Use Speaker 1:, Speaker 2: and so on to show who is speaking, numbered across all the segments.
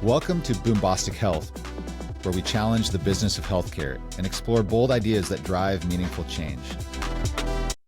Speaker 1: Welcome to Boombostic Health, where we challenge the business of healthcare and explore bold ideas that drive meaningful change.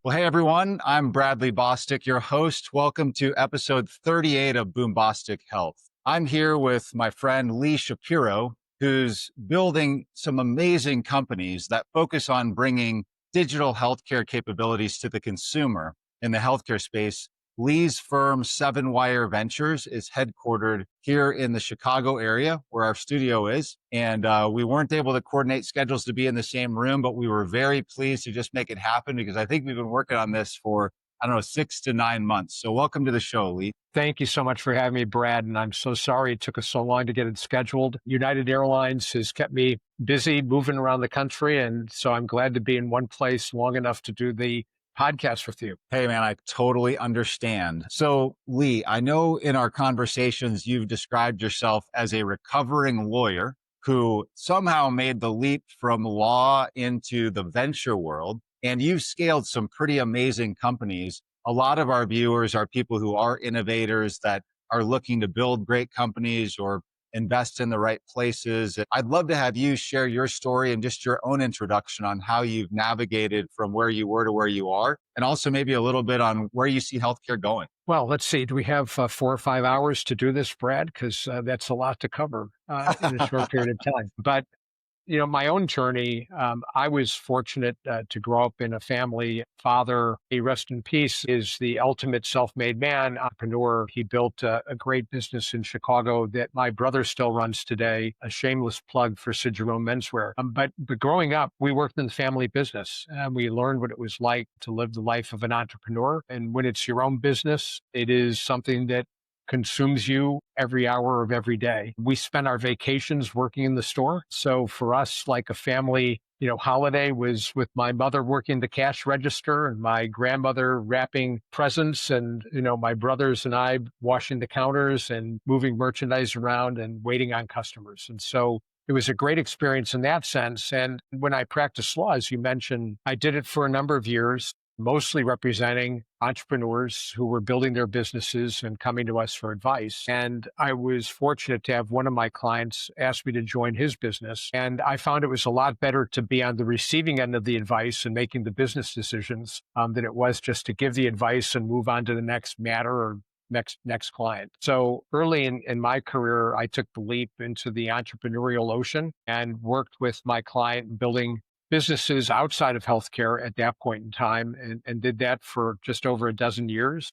Speaker 1: Well, hey, everyone. I'm Bradley Bostic, your host. Welcome to episode 38 of Boombostic Health. I'm here with my friend Lee Shapiro, who's building some amazing companies that focus on bringing digital healthcare capabilities to the consumer in the healthcare space. Lee's firm, 7Wire Ventures, is headquartered here in the Chicago area where our studio is. And we weren't able to coordinate schedules to be in the same room, but we were very pleased to just make it happen because I think we've been working on this for, 6 to 9 months. So welcome to the show, Lee.
Speaker 2: Thank you so much for having me, Brad. And I'm so sorry it took us so long to get it scheduled. United Airlines has kept me busy moving around the country. And so I'm glad to be in one place long enough to do the podcast with you.
Speaker 1: Hey, man, I totally understand. So, Lee, I know in our conversations, you've described yourself as a recovering lawyer who somehow made the leap from law into the venture world. And you've scaled some pretty amazing companies. A lot of our viewers are people who are innovators that are looking to build great companies or invest in the right places. I'd love to have you share your story and just your own introduction on how you've navigated from where you were to where you are, and also maybe a little bit on where you see healthcare going.
Speaker 2: Well, let's see. Do we have 4 or 5 hours to do this, Brad? Because that's a lot to cover in a short period of time. But my own journey, I was fortunate to grow up in a family. Father, he rest in peace, is the ultimate self-made man, entrepreneur. He built a great business in Chicago that my brother still runs today, a shameless plug for Sid Jerome Menswear. But growing up, we worked in the family business and we learned what it was like to live the life of an entrepreneur. And when it's your own business, it is something that consumes you every hour of every day. We spent our vacations working in the store. So for us, like a family, holiday was with my mother working the cash register and my grandmother wrapping presents and, my brothers and I washing the counters and moving merchandise around and waiting on customers. And so it was a great experience in that sense. And when I practiced law, as you mentioned, I did it for a number of years, mostly representing entrepreneurs who were building their businesses and coming to us for advice. And I was fortunate to have one of my clients ask me to join his business. And I found it was a lot better to be on the receiving end of the advice and making the business decisions than it was just to give the advice and move on to the next matter or next client. So early in my career, I took the leap into the entrepreneurial ocean and worked with my client building businesses outside of healthcare at that point in time, and did that for just over a dozen years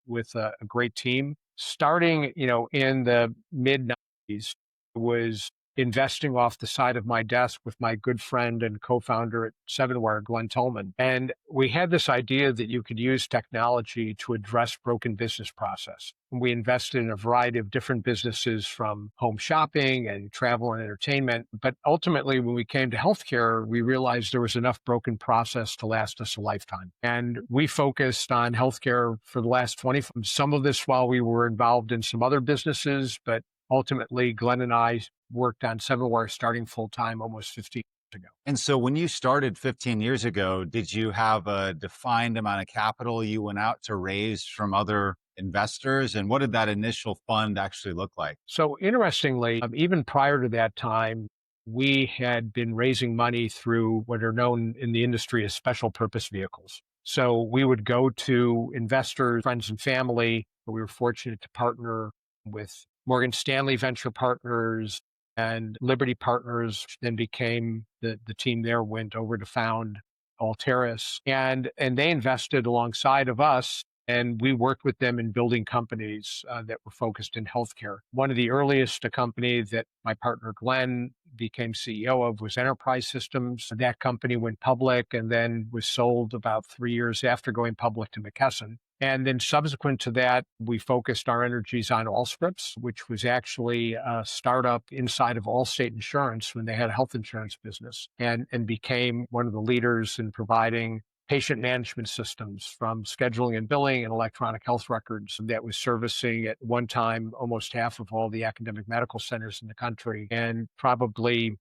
Speaker 2: with a great team. Starting, in the mid-90s, was investing off the side of my desk with my good friend and co-founder at 7Wire, Glenn Tullman. And we had this idea that you could use technology to address broken business process. And we invested in a variety of different businesses from home shopping and travel and entertainment. But ultimately, when we came to healthcare, we realized there was enough broken process to last us a lifetime. And we focused on healthcare for the last 20, some of this while we were involved in some other businesses, but ultimately, Glenn and I worked on 7Wire starting full-time almost 15 years ago.
Speaker 1: And so when you started 15 years ago, did you have a defined amount of capital you went out to raise from other investors? And what did that initial fund actually look like?
Speaker 2: So interestingly, even prior to that time, we had been raising money through what are known in the industry as special purpose vehicles. So we would go to investors, friends and family. We were fortunate to partner with Morgan Stanley Venture Partners and Liberty Partners, then became the team there, went over to found Alteris. And they invested alongside of us, and we worked with them in building companies that were focused in healthcare. One of the earliest, a company that my partner Glenn became CEO of, was Enterprise Systems. That company went public and then was sold about 3 years after going public to McKesson. And then subsequent to that, we focused our energies on Allscripts, which was actually a startup inside of Allstate Insurance when they had a health insurance business, and became one of the leaders in providing patient management systems from scheduling and billing and electronic health records that was servicing at one time almost half of all the academic medical centers in the country and probably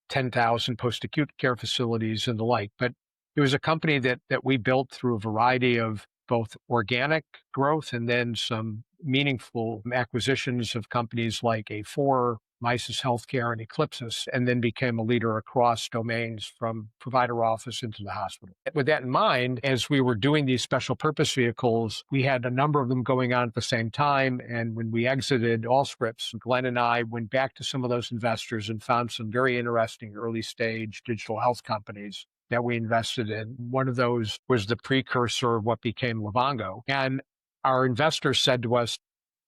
Speaker 2: 10,000 post-acute care facilities and the like. But it was a company that we built through a variety of both organic growth and then some meaningful acquisitions of companies like A4, Mises Healthcare, and Eclipsis, and then became a leader across domains from provider office into the hospital. With that in mind, as we were doing these special purpose vehicles, we had a number of them going on at the same time. And when we exited Allscripts, Glenn and I went back to some of those investors and found some very interesting early stage digital health companies that we invested in. One of those was the precursor of what became Livongo. And our investors said to us,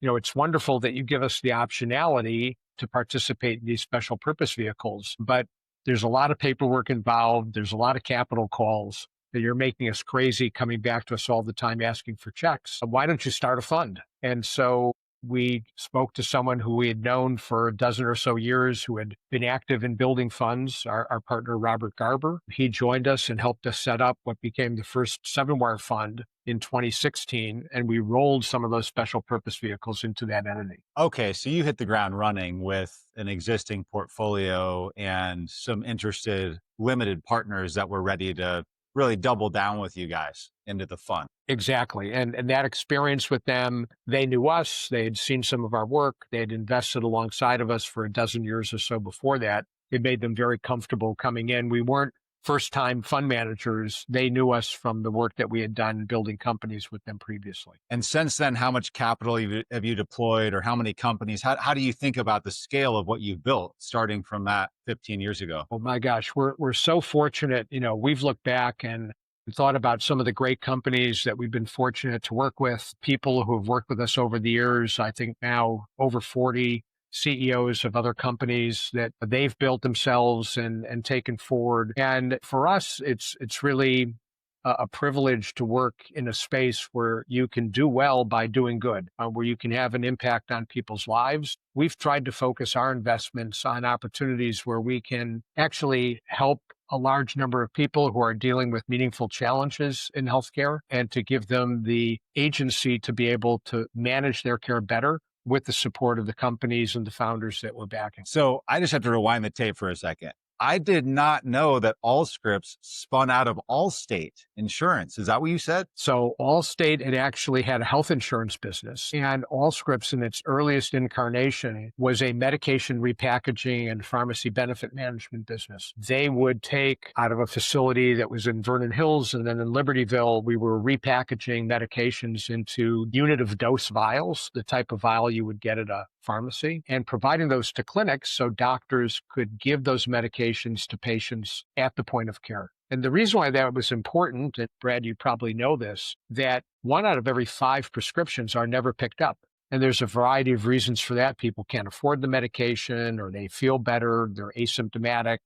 Speaker 2: it's wonderful that you give us the optionality to participate in these special purpose vehicles, but there's a lot of paperwork involved. There's a lot of capital calls that you're making us crazy coming back to us all the time asking for checks. Why don't you start a fund? And so we spoke to someone who we had known for a dozen or so years who had been active in building funds, our partner, Robert Garber. He joined us and helped us set up what became the first 7-wire fund in 2016, and we rolled some of those special purpose vehicles into that entity.
Speaker 1: Okay, so you hit the ground running with an existing portfolio and some interested limited partners that were ready to really double down with you guys into the fund.
Speaker 2: Exactly. And that experience with them, they knew us, they had seen some of our work, they had invested alongside of us for a dozen years or so before that. It made them very comfortable coming in. We weren't first-time fund managers. They knew us from the work that we had done building companies with them previously.
Speaker 1: And since then, how much capital have you deployed, or how many companies? How do you think about the scale of what you've built starting from that 15 years ago?
Speaker 2: Oh my gosh, we're so fortunate. We've looked back and thought about some of the great companies that we've been fortunate to work with, people who have worked with us over the years. I think now over 40 CEOs of other companies that they've built themselves and taken forward. And for us, it's really a privilege to work in a space where you can do well by doing good, where you can have an impact on people's lives. We've tried to focus our investments on opportunities where we can actually help a large number of people who are dealing with meaningful challenges in healthcare and to give them the agency to be able to manage their care better with the support of the companies and the founders that we're backing.
Speaker 1: So I just have to rewind the tape for a second. I did not know that Allscripts spun out of Allstate Insurance. Is that what you said?
Speaker 2: So Allstate had actually had a health insurance business, and Allscripts in its earliest incarnation was a medication repackaging and pharmacy benefit management business. They would take out of a facility that was in Vernon Hills and then in Libertyville, we were repackaging medications into unit of dose vials, the type of vial you would get at a pharmacy, and providing those to clinics so doctors could give those medications to patients at the point of care. And the reason why that was important, and Brad, you probably know this, that 1 out of every 5 prescriptions are never picked up. And there's a variety of reasons for that. People can't afford the medication, or they feel better, they're asymptomatic,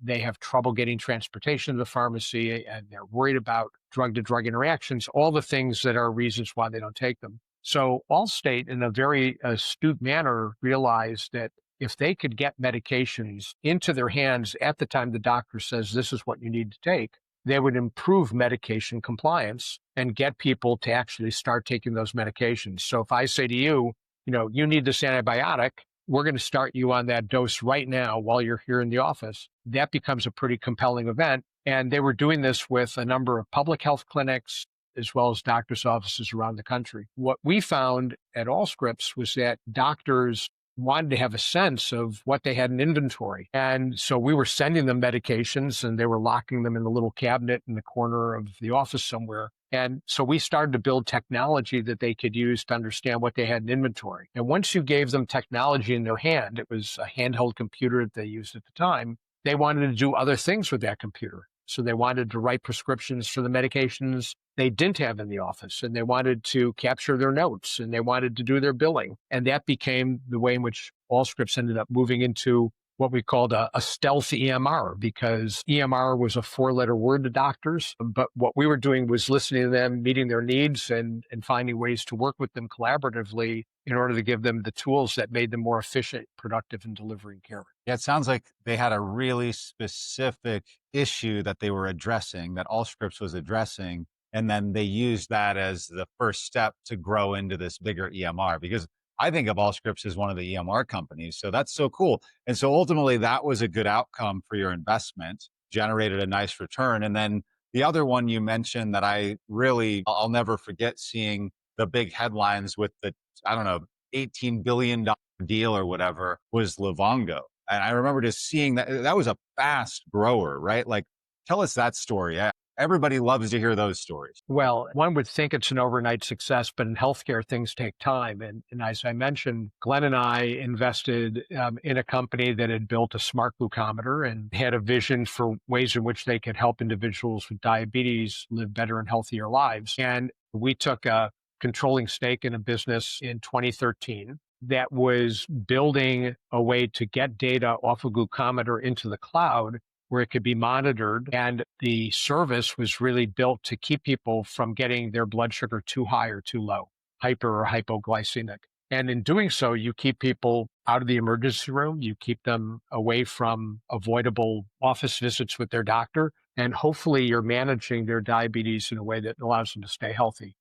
Speaker 2: they have trouble getting transportation to the pharmacy, and they're worried about drug-to-drug interactions, all the things that are reasons why they don't take them. So Allstate, in a very astute manner, realized that if they could get medications into their hands at the time the doctor says this is what you need to take, they would improve medication compliance and get people to actually start taking those medications. So if I say to you, you need this antibiotic, we're going to start you on that dose right now while you're here in the office, that becomes a pretty compelling event. And they were doing this with a number of public health clinics, as well as doctors' offices around the country. What we found at Allscripts was that doctors wanted to have a sense of what they had in inventory. And so we were sending them medications and they were locking them in a little cabinet in the corner of the office somewhere. And so we started to build technology that they could use to understand what they had in inventory. And once you gave them technology in their hand, it was a handheld computer that they used at the time, they wanted to do other things with that computer. So they wanted to write prescriptions for the medications they didn't have in the office, and they wanted to capture their notes, and they wanted to do their billing. And that became the way in which Allscripts ended up moving into what we called a stealth EMR, because EMR was a 4-letter word to doctors. But what we were doing was listening to them, meeting their needs, and finding ways to work with them collaboratively in order to give them the tools that made them more efficient, productive in delivering care.
Speaker 1: Yeah, it sounds like they had a really specific issue that they were addressing, that Allscripts was addressing, and then they used that as the first step to grow into this bigger EMR, because I think of Allscripts as one of the EMR companies. So that's so cool. And so ultimately that was a good outcome for your investment, generated a nice return. And then the other one you mentioned that I'll never forget, seeing the big headlines with the I don't know, $18 billion deal or whatever was Livongo. And I remember just seeing that was a fast grower, right? Like, tell us that story. Everybody loves to hear those stories.
Speaker 2: Well, one would think it's an overnight success, but in healthcare, things take time. And as I mentioned, Glenn and I invested in a company that had built a smart glucometer and had a vision for ways in which they could help individuals with diabetes live better and healthier lives. And we took a controlling stake in a business in 2013 that was building a way to get data off a glucometer into the cloud where it could be monitored. And the service was really built to keep people from getting their blood sugar too high or too low, hyper or hypoglycemic. And in doing so, you keep people out of the emergency room, you keep them away from avoidable office visits with their doctor, and hopefully you're managing their diabetes in a way that allows them to stay healthy.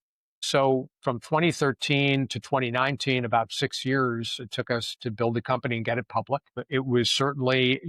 Speaker 2: So from 2013 to 2019, about 6 years, it took us to build the company and get it public. But it was certainly,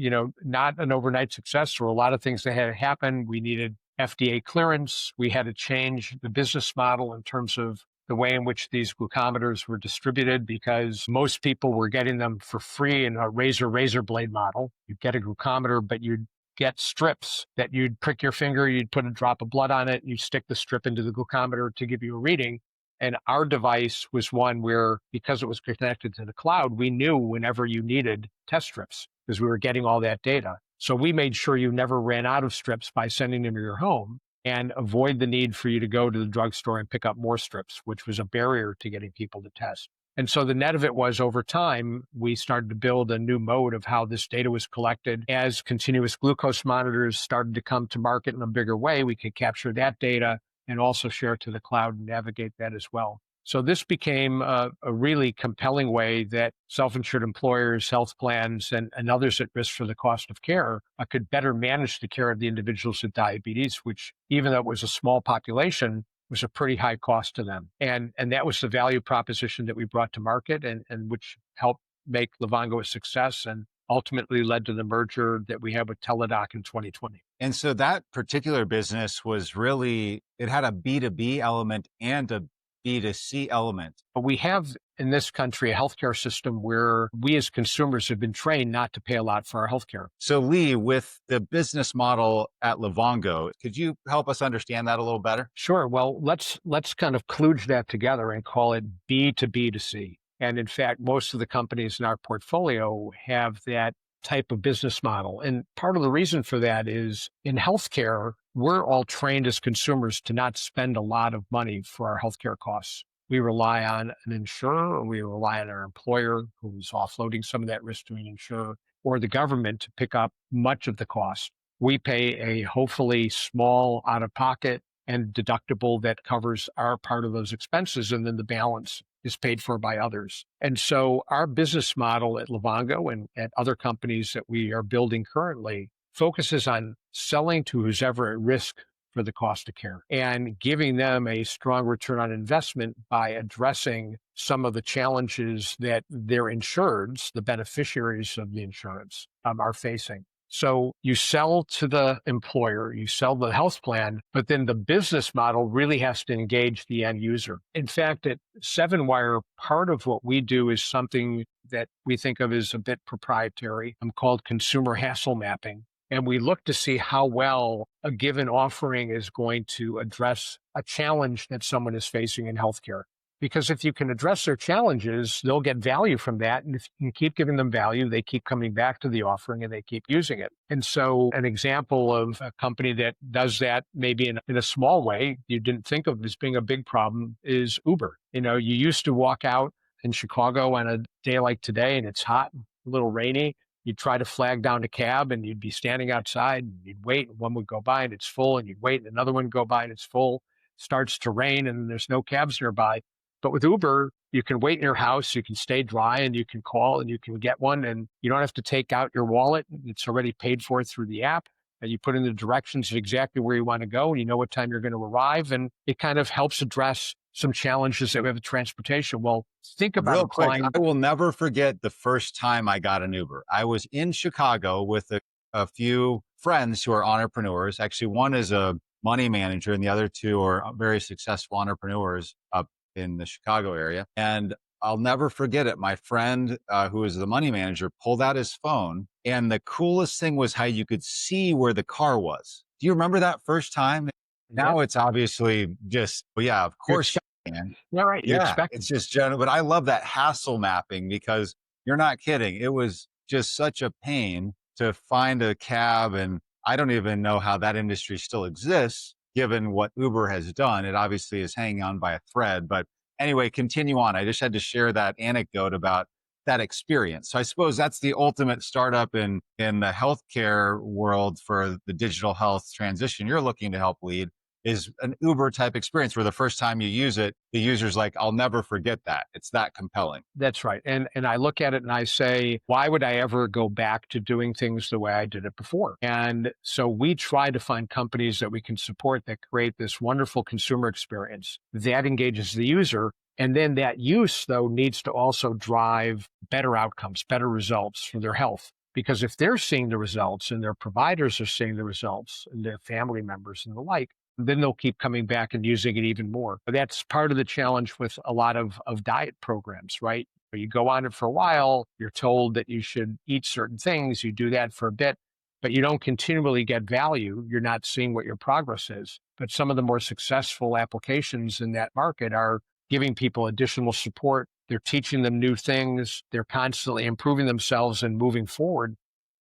Speaker 2: not an overnight success. There were a lot of things that had to happen. We needed FDA clearance. We had to change the business model in terms of the way in which these glucometers were distributed, because most people were getting them for free in a razor blade model. You'd get a glucometer, but you'd get strips that you'd prick your finger, you'd put a drop of blood on it, you stick the strip into the glucometer to give you a reading. And our device was one where, because it was connected to the cloud, we knew whenever you needed test strips because we were getting all that data. So we made sure you never ran out of strips by sending them to your home and avoid the need for you to go to the drugstore and pick up more strips, which was a barrier to getting people to test. And so the net of it was, over time, we started to build a new mode of how this data was collected. As continuous glucose monitors started to come to market in a bigger way, we could capture that data and also share it to the cloud and navigate that as well. So this became a really compelling way that self-insured employers, health plans, and others at risk for the cost of care could better manage the care of the individuals with diabetes, which, even though it was a small population, was a pretty high cost to them. And that was the value proposition that we brought to market, and which helped make Livongo a success and ultimately led to the merger that we had with Teladoc in 2020.
Speaker 1: And so that particular business was really, it had a B2B element and a B2C element.
Speaker 2: But we have in this country a healthcare system where we as consumers have been trained not to pay a lot for our healthcare.
Speaker 1: So Lee, with the business model at Livongo, could you help us understand that a little better?
Speaker 2: Sure. Well, let's kind of kludge that together and call it B2B2C. And in fact, most of the companies in our portfolio have that type of business model. And part of the reason for that is, in healthcare, we're all trained as consumers to not spend a lot of money for our healthcare costs. We rely on an insurer, or we rely on our employer, who's offloading some of that risk to an insurer, or the government to pick up much of the cost. We pay a hopefully small out-of-pocket and deductible that covers our part of those expenses, and then the balance is paid for by others. And so our business model at Livongo and at other companies that we are building currently focuses on selling to who's ever at risk for the cost of care and giving them a strong return on investment by addressing some of the challenges that their insureds, the beneficiaries of the insurance, are facing. So you sell to the employer, you sell the health plan, but then the business model really has to engage the end user. In fact, at Seven Wire, part of what we do is something that we think of as a bit proprietary, called consumer hassle mapping. And we look to see how well a given offering is going to address a challenge that someone is facing in healthcare. Because if you can address their challenges, they'll get value from that. And if you can keep giving them value, they keep coming back to the offering and they keep using it. And so an example of a company that does that, maybe in a small way, you didn't think of as being a big problem, is Uber. You used to walk out in Chicago on a day like today and it's hot, a little rainy. You'd try to flag down a cab and you'd be standing outside and you'd wait, and one would go by and it's full, and you'd wait and another one would go by and it's full. Starts to rain and there's no cabs nearby. But with Uber, you can wait in your house, you can stay dry, and you can call and you can get one, and you don't have to take out your wallet. It's already paid for through the app. And you put in the directions of exactly where you want to go, and you know what time you're going to arrive. And it kind of helps address some challenges that we have with transportation. Well, think about
Speaker 1: real quick. I will never forget the first time I got an Uber. I was in Chicago with a few friends who are entrepreneurs. Actually, one is a money manager and the other two are very successful entrepreneurs up in the Chicago area. And I'll never forget it. My friend, who was the money manager, pulled out his phone, and the coolest thing was how you could see where the car was. Do you remember that first time?
Speaker 2: Yeah.
Speaker 1: Now it's obviously just, well, yeah, of
Speaker 2: You
Speaker 1: course
Speaker 2: expect,
Speaker 1: you can.
Speaker 2: yeah, right. You
Speaker 1: Yeah,
Speaker 2: expect
Speaker 1: it's
Speaker 2: them.
Speaker 1: just general, but I love that hassle mapping because you're not kidding. It was just such a pain to find a cab, and I don't even know how that industry still exists given what Uber has done. It obviously is hanging on by a thread, but anyway, continue on. I just had to share that anecdote about that experience. So I suppose that's the ultimate startup in the healthcare world for the digital health transition you're looking to help lead is an Uber type experience where the first time you use it, the user's like, I'll never forget that. It's that compelling.
Speaker 2: That's right. And I look at it and I say, why would I ever go back to doing things the way I did it before? And so we try to find companies that we can support that create this wonderful consumer experience that engages the user. And then that use, though, needs to also drive better outcomes, better results for their health. Because if they're seeing the results and their providers are seeing the results and their family members and the like, then they'll keep coming back and using it even more. But that's part of the challenge with a lot of diet programs, right? You go on it for a while, you're told that you should eat certain things, you do that for a bit, but you don't continually get value. You're not seeing what your progress is. But some of the more successful applications in that market are giving people additional support. They're teaching them new things. They're constantly improving themselves and moving forward.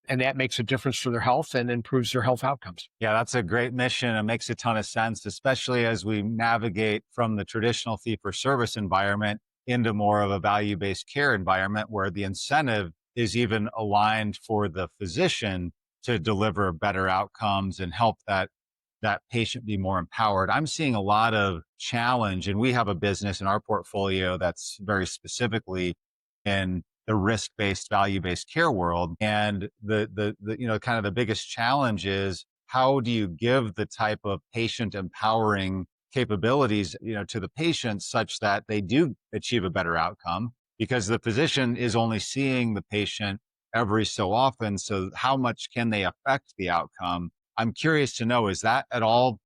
Speaker 2: And that makes a difference for their health and improves their health outcomes.
Speaker 1: Yeah, that's a great mission. It makes a ton of sense, especially as we navigate from the traditional fee for service environment into more of a value based care environment where the incentive is even aligned for the physician to deliver better outcomes and help that patient be more empowered. I'm seeing a lot of challenge, and we have a business in our portfolio that's very specifically in the risk-based, value-based care world. And the kind of the biggest challenge is how do you give the type of patient empowering capabilities, to the patients such that they do achieve a better outcome because the physician is only seeing the patient every so often. So how much can they affect the outcome? I'm curious to know, is that at all,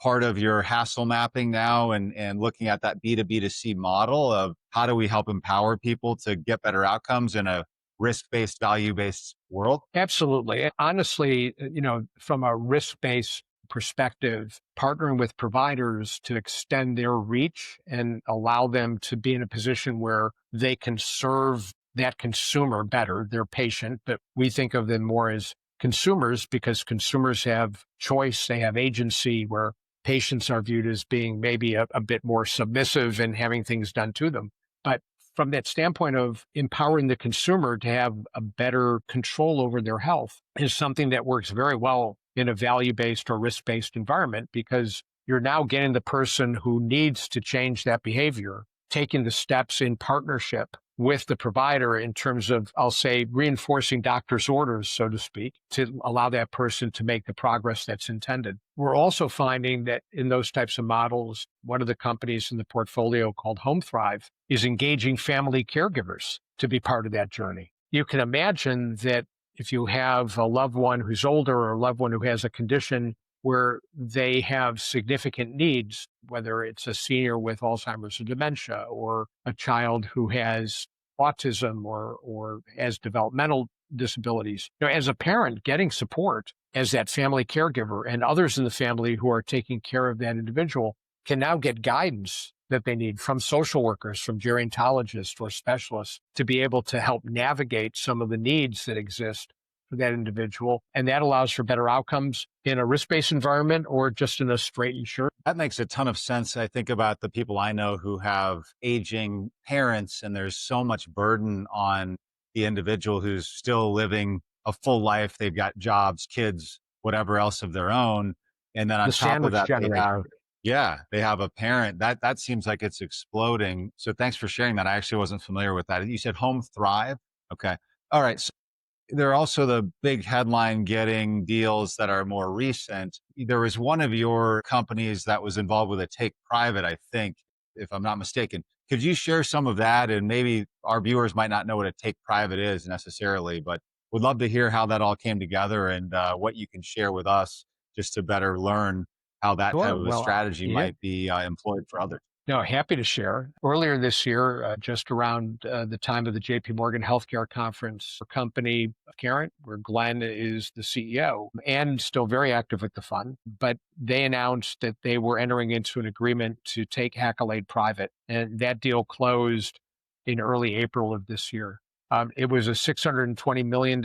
Speaker 1: part of your hassle mapping now and looking at that B2B to C model of how do we help empower people to get better outcomes in a risk-based, value-based world?
Speaker 2: Absolutely. Honestly, from a risk-based perspective, partnering with providers to extend their reach and allow them to be in a position where they can serve that consumer better, their patient, but we think of them more as consumers because consumers have choice, they have agency, where patients are viewed as being maybe a bit more submissive and having things done to them. But from that standpoint of empowering the consumer to have a better control over their health is something that works very well in a value-based or risk-based environment because you're now getting the person who needs to change that behavior, taking the steps in partnership with the provider in terms of, I'll say, reinforcing doctor's orders, so to speak, to allow that person to make the progress that's intended. We're also finding that in those types of models, one of the companies in the portfolio called Home Thrive is engaging family caregivers to be part of that journey. You can imagine that if you have a loved one who's older or a loved one who has a condition where they have significant needs, whether it's a senior with Alzheimer's or dementia, or a child who has autism or has developmental disabilities. As a parent, getting support as that family caregiver and others in the family who are taking care of that individual can now get guidance that they need from social workers, from gerontologists or specialists to be able to help navigate some of the needs that exist for that individual. And that allows for better outcomes in a risk-based environment or just in a straight insurance.
Speaker 1: That makes a ton of sense. I think about the people I know who have aging parents, and there's so much burden on the individual who's still living a full life. They've got jobs, kids, whatever else of their own. And then on
Speaker 2: The
Speaker 1: top of
Speaker 2: sandwich
Speaker 1: that,
Speaker 2: generation.
Speaker 1: they have a parent that seems like it's exploding. So thanks for sharing that. I actually wasn't familiar with that. You said Home Thrive. Okay. All right. So there are also the big headline getting deals that are more recent. There was one of your companies that was involved with a take private, I think, if I'm not mistaken. Could you share some of that? And maybe our viewers might not know what a take private is necessarily, but would love to hear how that all came together and what you can share with us just to better learn how that type
Speaker 2: Sure.
Speaker 1: of a
Speaker 2: Well,
Speaker 1: strategy
Speaker 2: yeah.
Speaker 1: might be employed for others.
Speaker 2: No, happy to share. Earlier this year, just around the time of the JP Morgan Healthcare Conference, a company, Transcarent, where Glenn is the CEO and still very active with the fund, but they announced that they were entering into an agreement to take Accolade private. And that deal closed in early April of this year. It was a $620 million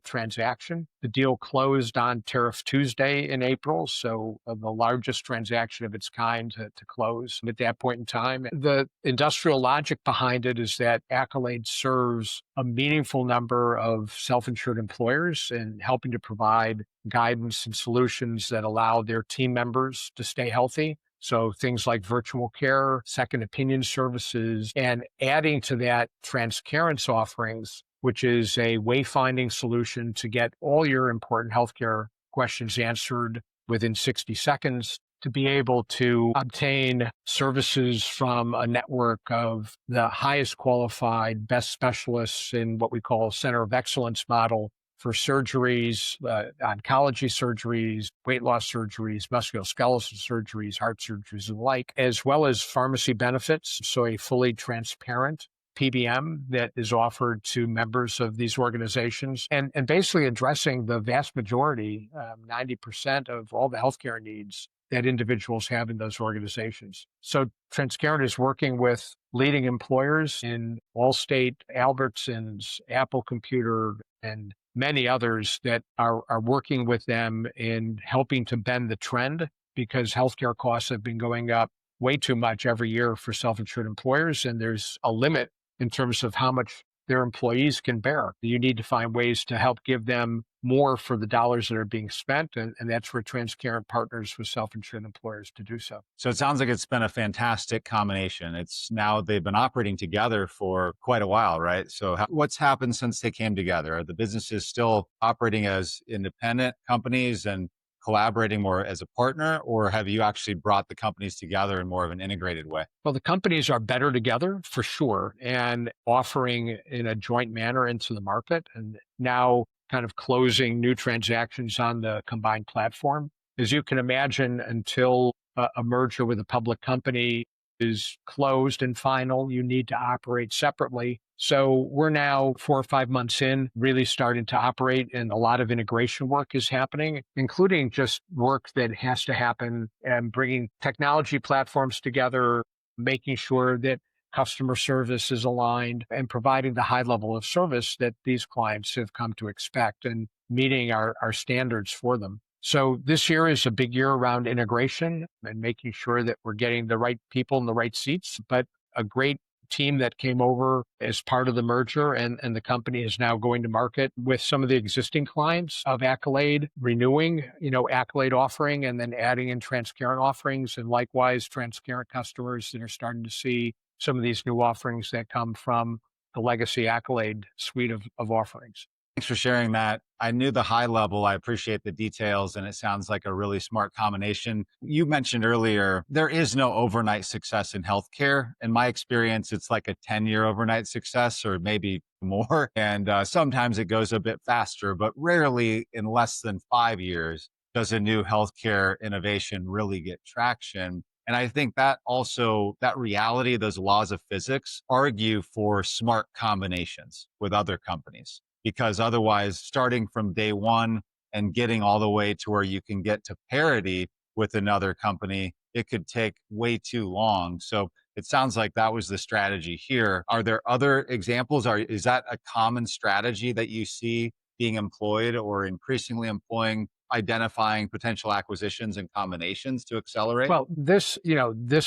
Speaker 2: transaction. The deal closed on Tariff Tuesday in April, so the largest transaction of its kind to close at that point in time. The industrial logic behind it is that Accolade serves a meaningful number of self-insured employers in helping to provide guidance and solutions that allow their team members to stay healthy. So things like virtual care, second opinion services, and adding to that Transcarent's offerings, which is a wayfinding solution to get all your important healthcare questions answered within 60 seconds, to be able to obtain services from a network of the highest qualified, best specialists in what we call center of excellence model for surgeries, oncology surgeries, weight loss surgeries, musculoskeletal surgeries, heart surgeries, and the like, as well as pharmacy benefits. So a fully transparent PBM that is offered to members of these organizations and basically addressing the vast majority, 90% of all the healthcare needs that individuals have in those organizations. So Transcarent is working with leading employers in Allstate, Albertsons, Apple Computer, and many others that are working with them in helping to bend the trend, because healthcare costs have been going up way too much every year for self-insured employers, and there's a limit in terms of how much their employees can bear. You need to find ways to help give them more for the dollars that are being spent, and that's where Transcarent partners with self-insured employers to do so.
Speaker 1: So it sounds like it's been a fantastic combination. It's now they've been operating together for quite a while, right? So what's happened since they came together? Are the businesses still operating as independent companies and collaborating more as a partner, or have you actually brought the companies together in more of an integrated way?
Speaker 2: Well, the companies are better together for sure, and offering in a joint manner into the market, and now kind of closing new transactions on the combined platform. As you can imagine, until a merger with a public company is closed and final, you need to operate separately. So we're now 4 or 5 months in, really starting to operate, and a lot of integration work is happening, including just work that has to happen and bringing technology platforms together, making sure that customer service is aligned, and providing the high level of service that these clients have come to expect and meeting our standards for them. So this year is a big year around integration and making sure that we're getting the right people in the right seats, but a great team that came over as part of the merger, and the company is now going to market with some of the existing clients of Accolade, renewing, Accolade offering, and then adding in Transcarent offerings, and likewise Transcarent customers that are starting to see some of these new offerings that come from the legacy Accolade suite of offerings.
Speaker 1: Thanks for sharing that. I knew the high level. I appreciate the details, and it sounds like a really smart combination. You mentioned earlier, there is no overnight success in healthcare. In my experience, it's like a 10-year overnight success or maybe more. And sometimes it goes a bit faster, but rarely in less than 5 years does a new healthcare innovation really get traction. And I think that also, that reality, those laws of physics argue for smart combinations with other companies. Because otherwise, starting from day one and getting all the way to where you can get to parity with another company, it could take way too long. So it sounds like that was the strategy here. Are there other examples? Is that a common strategy that you see being employed or increasingly employing, identifying potential acquisitions and combinations to accelerate?
Speaker 2: Well, this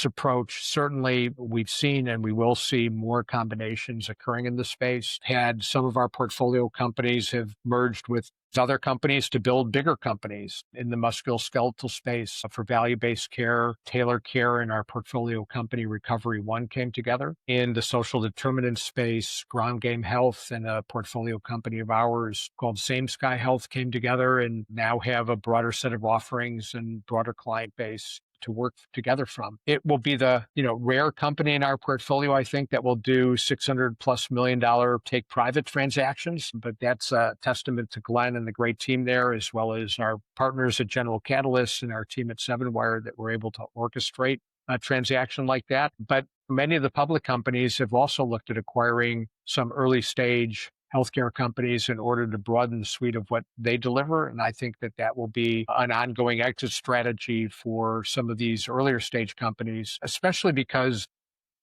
Speaker 2: approach, certainly we've seen and we will see more combinations occurring in the space. Had some of our portfolio companies have merged with other companies to build bigger companies in the musculoskeletal space for value-based care. Taylor Care and our portfolio company Recovery One came together. In the social determinant space, Ground Game Health and a portfolio company of ours called Same Sky Health came together and now have a broader set of offerings and broader client base to work together from. It will be the rare company in our portfolio, I think, that will do $600+ million take private transactions. But that's a testament to Glenn and the great team there, as well as our partners at General Catalyst and our team at Seven Wire that were able to orchestrate a transaction like that. But many of the public companies have also looked at acquiring some early stage healthcare companies in order to broaden the suite of what they deliver. And I think that that will be an ongoing exit strategy for some of these earlier stage companies, especially because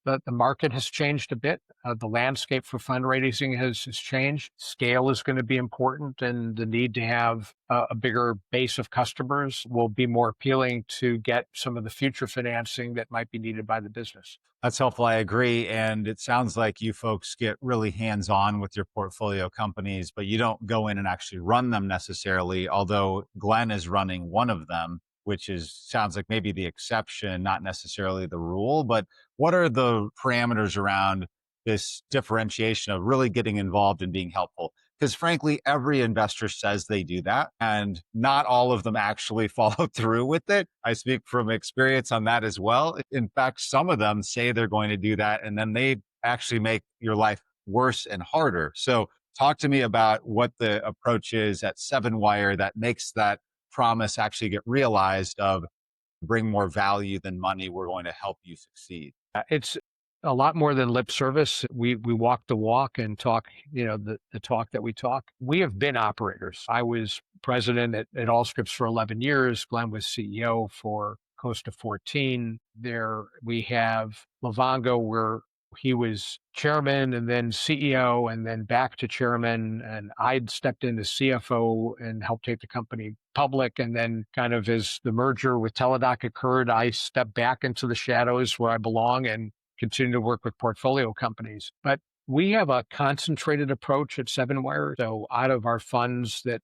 Speaker 2: the market has changed a bit. The landscape for fundraising has changed. Scale is going to be important, and the need to have a bigger base of customers will be more appealing to get some of the future financing that might be needed by the business.
Speaker 1: That's helpful. I agree. And it sounds like you folks get really hands-on with your portfolio companies, but you don't go in and actually run them necessarily, although Glenn is running one of them, which is sounds like maybe the exception, not necessarily the rule. But what are the parameters around this differentiation of really getting involved and being helpful? Because frankly, every investor says they do that, and not all of them actually follow through with it. I speak from experience on that as well. In fact, some of them say they're going to do that, and then they actually make your life worse and harder. So talk to me about what the approach is at Seven Wire that makes that promise actually get realized of bring more value than money. We're going to help you succeed.
Speaker 2: It's a lot more than lip service. We walk the walk and talk, the talk that we talk. We have been operators. I was president at Allscripts for 11 years. Glenn was CEO for close to 14. There we have Livongo, where he was chairman and then CEO and then back to chairman. And I'd stepped in as CFO and helped take the company public. And then kind of as the merger with Teladoc occurred, I stepped back into the shadows where I belong and continue to work with portfolio companies. But we have a concentrated approach at Seven Wire. So out of our funds that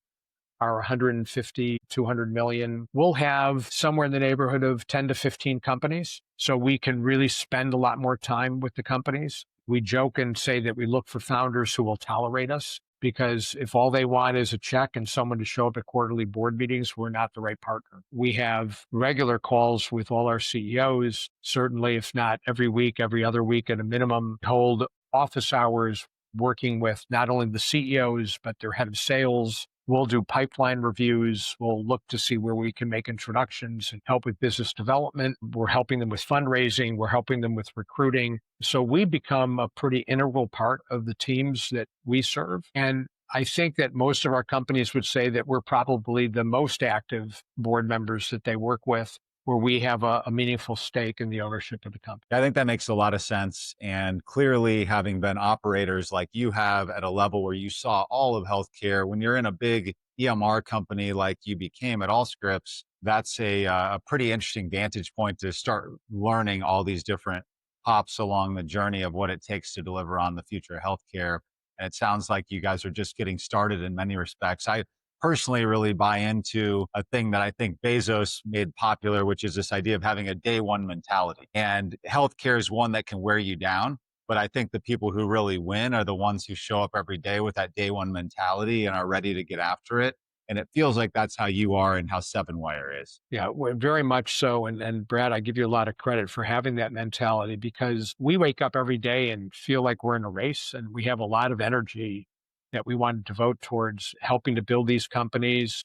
Speaker 2: are 150, 200 million, we'll have somewhere in the neighborhood of 10 to 15 companies. So we can really spend a lot more time with the companies. We joke and say that we look for founders who will tolerate us, because if all they want is a check and someone to show up at quarterly board meetings, we're not the right partner. We have regular calls with all our CEOs, certainly if not every week, every other week at a minimum, hold office hours working with not only the CEOs, but their head of sales. We'll do pipeline reviews. We'll look to see where we can make introductions and help with business development. We're helping them with fundraising. We're helping them with recruiting. So we become a pretty integral part of the teams that we serve. And I think that most of our companies would say that we're probably the most active board members that they work with, where we have a meaningful stake in the ownership of the company.
Speaker 1: I think that makes a lot of sense. And clearly, having been operators like you have at a level where you saw all of healthcare, when you're in a big EMR company like you became at Allscripts, that's a pretty interesting vantage point to start learning all these different hops along the journey of what it takes to deliver on the future of healthcare. And it sounds like you guys are just getting started in many respects. I personally really buy into a thing that I think Bezos made popular, which is this idea of having a day one mentality. And healthcare is one that can wear you down. But I think the people who really win are the ones who show up every day with that day one mentality and are ready to get after it. And it feels like that's how you are and how Seven Wire is.
Speaker 2: Yeah, very much so. And Brad, I give you a lot of credit for having that mentality, because we wake up every day and feel like we're in a race, and we have a lot of energy that we want to devote towards helping to build these companies.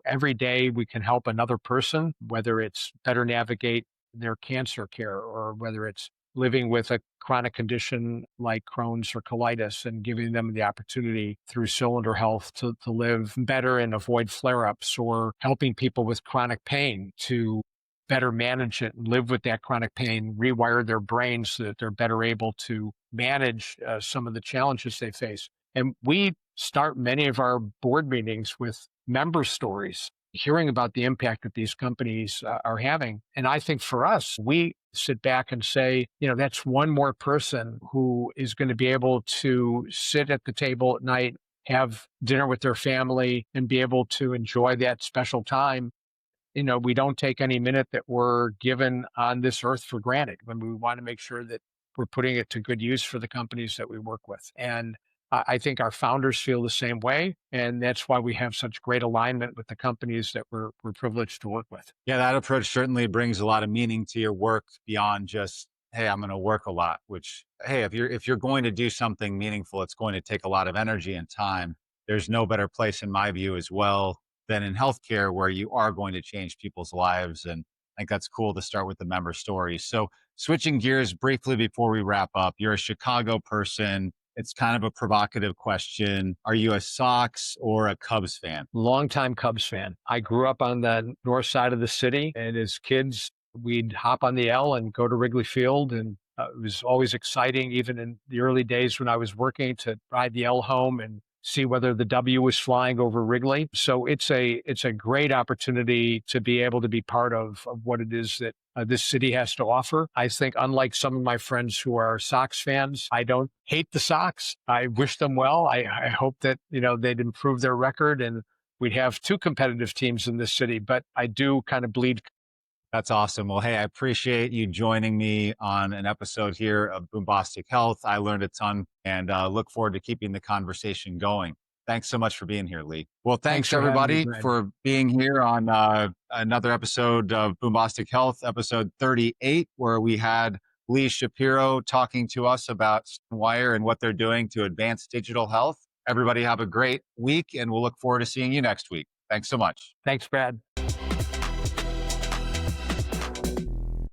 Speaker 2: Every day we can help another person, whether it's better navigate their cancer care, or whether it's living with a chronic condition like Crohn's or colitis and giving them the opportunity through cylinder health to live better and avoid flare-ups, or helping people with chronic pain to better manage it and live with that chronic pain, rewire their brains so that they're better able to manage some of the challenges they face. And we start many of our board meetings with member stories, hearing about the impact that these companies are having. And I think for us, we sit back and say, that's one more person who is going to be able to sit at the table at night, have dinner with their family, and be able to enjoy that special time. We don't take any minute that we're given on this earth for granted, when we want to make sure that we're putting it to good use for the companies that we work with. And I think our founders feel the same way. And that's why we have such great alignment with the companies that we're privileged to work with.
Speaker 1: Yeah, that approach certainly brings a lot of meaning to your work beyond just, hey, I'm going to work a lot, which, hey, if you're going to do something meaningful, it's going to take a lot of energy and time. There's no better place in my view as well than in healthcare, where you are going to change people's lives. And I think that's cool to start with the member stories. So switching gears briefly before we wrap up, you're a Chicago person. It's kind of a provocative question. Are you a Sox or a Cubs fan?
Speaker 2: Longtime Cubs fan. I grew up on the north side of the city, and as kids, we'd hop on the L and go to Wrigley Field, and it was always exciting, even in the early days when I was working, to ride the L home and see whether the W was flying over Wrigley. So it's a great opportunity to be able to be part of what it is that this city has to offer. I think, unlike some of my friends who are Sox fans, I don't hate the Sox. I wish them well. I hope that they'd improve their record and we'd have two competitive teams in this city. But I do kind of bleed.
Speaker 1: That's awesome. Well, hey, I appreciate you joining me on an episode here of Boombostic Health. I learned a ton and look forward to keeping the conversation going. Thanks so much for being here, Lee. Well, thanks everybody for being here on another episode of Boombostic Health, episode 38, where we had Lee Shapiro talking to us about Wire and what they're doing to advance digital health. Everybody have a great week, and we'll look forward to seeing you next week. Thanks so much.
Speaker 2: Thanks, Brad.